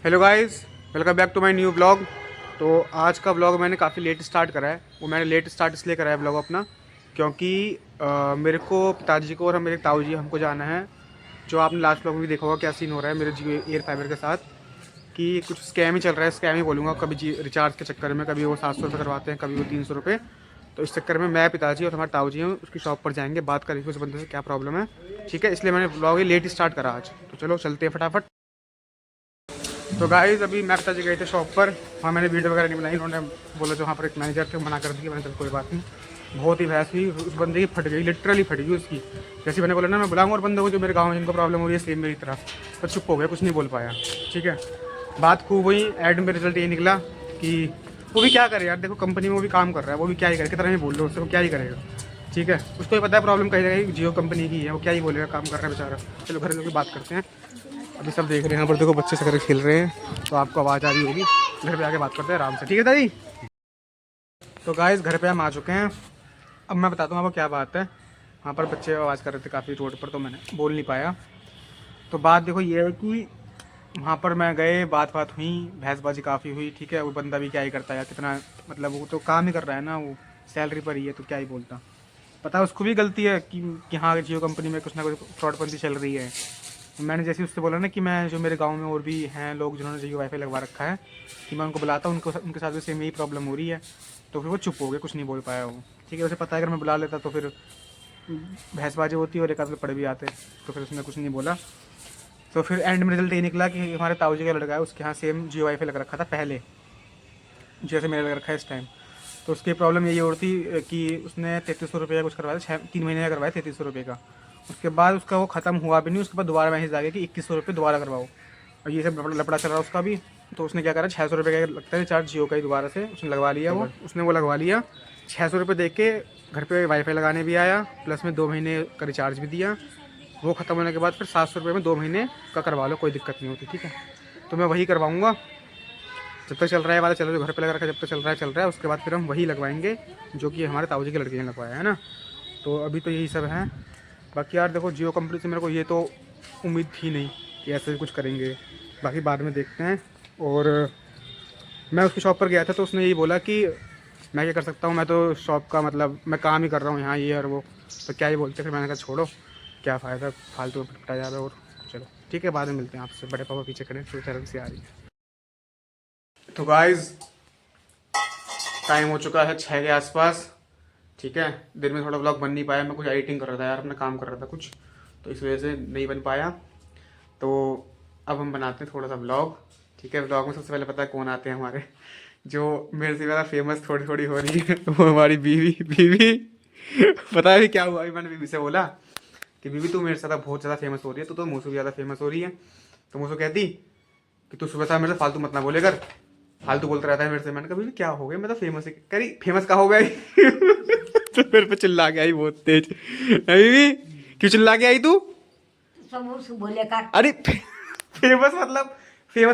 Hello guys, welcome back to my new blog. तो आज का ब्लॉग मैंने काफ़ी लेट स्टार्ट करा है। वो मैंने लेट स्टार्ट इसलिए करा है ब्लॉग अपना, क्योंकि मेरे को पिताजी को और मेरे ताऊ जी हमको जाना है। जो आपने लास्ट ब्लॉग में भी देखा होगा क्या सीन हो रहा है मेरे जियो एयर फाइबर के साथ, कि कुछ स्कैम ही चल रहा है। स्कैम ही बोलूँगा, कभी जी रिचार्ज के चक्कर में कभी वो 700 रुपये करवाते हैं, कभी वो 300 रुपये। तो इस चक्कर में मैं, पिताजी और हमारे ताऊ जी हैं उसकी शॉप पर जाएंगे, बात करेंगे उस बंदे से क्या प्रॉब्लम है। ठीक है, इसलिए मैंने ब्लॉग ही लेट स्टार्ट करा आज। तो चलो चलते हैं फटाफट। तो गाइस अभी मैं पिताजी गए थे शॉप पर। वहाँ मैंने वीडियो वगैरह नहीं बनाई, उन्होंने बोला जो वहाँ पर एक मैनेजर थे मना कर दी। मैंने चल कोई बात नहीं। बहुत ही बहस हुई, उस बंदे की फट गई, लिटरली फट गई उसकी। जैसे मैंने बोला ना मैं बुलाऊंगा और बंदे को जो मेरे गाँव में जिनको प्रॉब्लम हो रही है सेम मेरी तरह, तो चुप हो गया, कुछ नहीं बोल पाया। ठीक है, बात खूब हुई। एंड में रिजल्ट ये निकला कि वो भी क्या करे यार, देखो कंपनी में वो भी काम कर रहा है, वो भी क्या ही करे, कितना ही बोल लो उससे, वो क्या ही करेगा। ठीक है, उसको ही पता है प्रॉब्लम कहीं जगह जियो कंपनी की है, वो क्या ही बोलेगा, काम कर रहा है बेचारा। चलो घर की बात करते हैं। अभी सब देख रहे हैं यहाँ पर, देखो बच्चे से खेल रहे हैं, तो आपको आवाज़ आ रही होगी। घर पे आके बात करते हैं आराम से, ठीक है दादी। तो गाइस घर पे हम आ चुके हैं। अब मैं बताता हूँ आपको क्या बात है। वहाँ पर बच्चे आवाज़ कर रहे थे काफ़ी रोड पर, तो मैंने बोल नहीं पाया। तो बात देखो ये है कि वहाँ पर मैं गए, बात हुई, बहसबाजी काफ़ी हुई। ठीक है, वो बंदा भी क्या ही करता है यार, कितना मतलब वो तो काम ही कर रहा है ना, वो सैलरी पर ही है, तो क्या ही बोलता। पता है उसको भी गलती है कि हाँ जियो कंपनी में कुछ ना कुछ फ्रॉडबंदी चल रही है। मैंने जैसे उससे बोला ना कि मैं, जो मेरे गांव में और भी हैं लोग जिन्होंने जियो वाईफाई लगवा रखा है, कि मैं उनको बुलाता हूँ, उनके साथ भी सेम यही प्रॉब्लम हो रही है। तो फिर वो चुप हो गए, कुछ नहीं बोल पाया वो। ठीक है, उसे पता है अगर मैं बुला लेता तो फिर बहसबाजी होती और एक आध पड़े भी आते, तो फिर उसने कुछ नहीं बोला। तो फिर एंड में रिजल्ट ये निकला कि हमारे ताऊ जी का लड़का है, उसके यहाँ सेम जियो वाईफाई लग रखा था पहले, जैसे मेरा लग रखा है इस टाइम। तो उसकी प्रॉब्लम यही और थी कि उसने 3300 रुपये का कुछ करवाया था, 3 महीने का करवाया 3300 रुपये का। उसके बाद उसका वो ख़त्म हुआ भी नहीं, उसके बाद दोबारा मैसेज आ गया कि 2100 रुपये दोबारा करवाओ। और ये सब लपड़ा चल रहा उसका भी। तो उसने क्या करा, 600 रुपये का लगता है रिचार्ज जियो का ही, दोबारा से उसने लगवा लिया। वो उसने वो लगवा लिया, 600 रुपये दे के घर पे वाईफाई लगाने भी आया, प्लस में 2 महीने का रिचार्ज भी दिया। वो ख़त्म होने के बाद फिर 700 रुपये में 2 महीने का करवा लो, कोई दिक्कत नहीं होती। ठीक है, तो मैं वही करवाऊँगा जब तक चल रहा है वाला, चलो जो घर पे लगा रखा है जब तक चल रहा है, उसके बाद फिर हम वही लगवाएंगे जो कि हमारे ताऊ जी के लड़के ने लगवाया है ना। तो अभी तो यही सब है। बाकी यार देखो, जियो कंपनी से मेरे को ये तो उम्मीद थी नहीं कि ऐसे कुछ करेंगे, बाकी बाद में देखते हैं। और मैं उसकी शॉप पर गया था तो उसने यही बोला कि मैं क्या कर सकता हूँ, मैं तो शॉप का मतलब मैं काम ही कर रहा हूँ यहाँ, ये और वो, तो क्या ही बोलते। फिर मैंने कहा छोड़ो, क्या फ़ायदा फालतू में पिटा जा रहा है। और चलो ठीक है, बाद में मिलते हैं आपसे। बड़े पापा पीछे खड़े तो चरण से आ रही है। तो गाइज़ टाइम हो चुका है 6 के आसपास। ठीक है, दिन में थोड़ा ब्लॉग बन नहीं पाया, मैं कुछ एडिटिंग कर रहा था यार, अपना काम कर रहा था कुछ, तो इस वजह से नहीं बन पाया। तो अब हम बनाते हैं थोड़ा सा ब्लॉग। ठीक है, ब्लॉग में सबसे पहले पता है कौन आते हैं हमारे, जो मेरे से ज़्यादा फेमस थोड़ी थोड़ी हो रही है, वो हमारी बीवी। बीवी पता है क्या हुआ, अभी मैंने बीवी से बोला कि बीवी तू मेरे से ज़्यादा बहुत ज़्यादा फेमस हो रही है, तो मुझसे भी ज़्यादा फेमस हो रही है। तो मुझसे कहती कि तू सुबह शाम मेरे से फालतू मत ना बोले कर, फालतू बोलता रहता है मेरे से। मैंने कहा बीवी क्या हो गया, मैं तो फेमस है। कह रही फेमस का हो गया ही। तो मेरे पे चिल्ला के आई बहुत तेज। बीवी क्यों चिल्ला के आई तू? बोले कर। अरे फेमस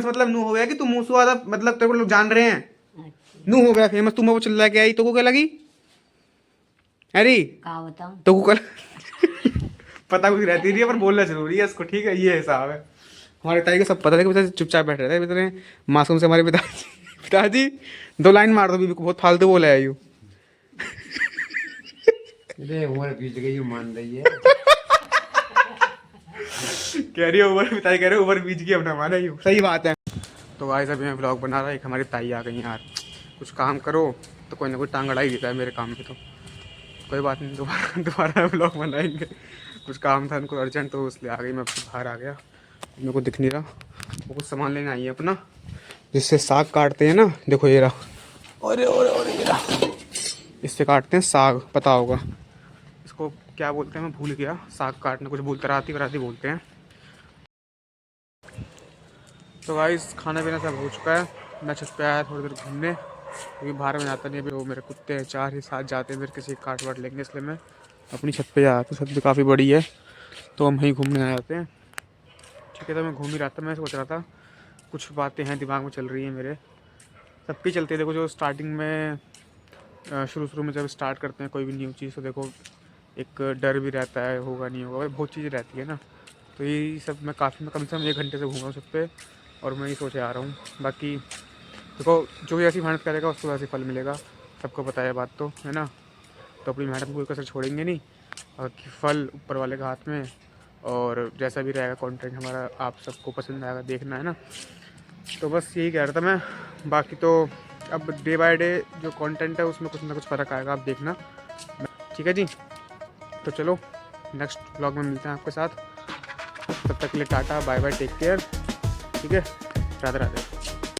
मतलब नू हो गया कि तू मुंह से ज्यादा, मतलब तेरे को लोग जान रहे हैं, नू हो गया फेमस। तू मैं वो चिल्ला के आई तो को क्या लगी? अरे का बताऊं? तो को कल पता कुछ रहती नहीं है, पर बोलना जरूरी है इसको। ठीक है, ये हिसाब है। हमारे ताई को सब पता था कि बेचारे चुपचाप बैठ रहे थे इतने मासूम से। हमारे पिताजी पिताजी 2 लाइन मार दो बीवी को, बहुत फालतू बोला है यू। अरे उम्र बीत गई मान रही है। कह रही है उम्र, पिताजी कह रहे उम्र बीच गई, अपना माना यू, सही बात है। तो गाइस अभी मैं ब्लॉग बना रहा, एक हमारी ताई आ गई यार। कुछ काम करो तो कोई ना कोई टांग अड़ा ही देता है मेरे काम पे। तो कोई बात नहीं, दोबारा दोबारा ब्लॉग बनाएंगे। कुछ काम था उनको अर्जेंट, तो इसलिए आ गई। मैं बाहर आ गया, मेरे को दिख नहीं रहा। वो कुछ सामान लेने आई है अपना, जिससे साग काटते हैं ना, देखो ये रहा। और ये रहा, इससे काटते हैं साग, पता होगा इसको क्या बोलते हैं, मैं भूल गया। साग काटने कुछ बोलते, राती बराती बोलते हैं। तो गाइस खाना पीना सब हो चुका है। मैं छत पे आया थोड़ी देर घूमने, क्योंकि बाहर में जाता नहीं अभी। वो मेरे कुत्ते हैं 4 ही साथ जाते हैं, मेरे किसी काट वाट लेंगे, इसलिए मैं अपनी छत पे आया। तो छत भी काफ़ी बड़ी है, तो हम वहीं घूमने आ जाते हैं। ठीक है, तो मैं घूम ही रहा था, मैं सोच रहा था कुछ बातें हैं दिमाग में चल रही हैं मेरे, सबकी चलती है। देखो जो स्टार्टिंग में शुरू में जब स्टार्ट करते हैं कोई भी न्यू चीज़, तो देखो एक डर भी रहता है, होगा नहीं होगा, बहुत चीज़ें रहती है ना। तो यही सब मैं कम से कम 1 घंटे से घूम रहा हूँ छत पे। और मैं ये सोचे आ रहा हूँ। बाकी देखो जो भी ऐसी मेहनत करेगा उसको वैसे फल मिलेगा, सबको पता है बात तो, है ना। तो अपनी मेहनत में कोई कसर छोड़ेंगे नहीं, और कि फल ऊपर वाले के हाथ में है। और जैसा भी रहेगा कंटेंट हमारा आप सबको पसंद आएगा, देखना है ना। तो बस यही कह रहा था मैं। बाकी तो अब डे बाय डे जो कंटेंट है उसमें कुछ ना कुछ फ़र्क आएगा, आप देखना, ठीक है जी। तो चलो नेक्स्ट ब्लॉग में मिलते हैं आपके साथ, तब तक के लिए tata bye bye, take care, ठीक है, राधे राधे।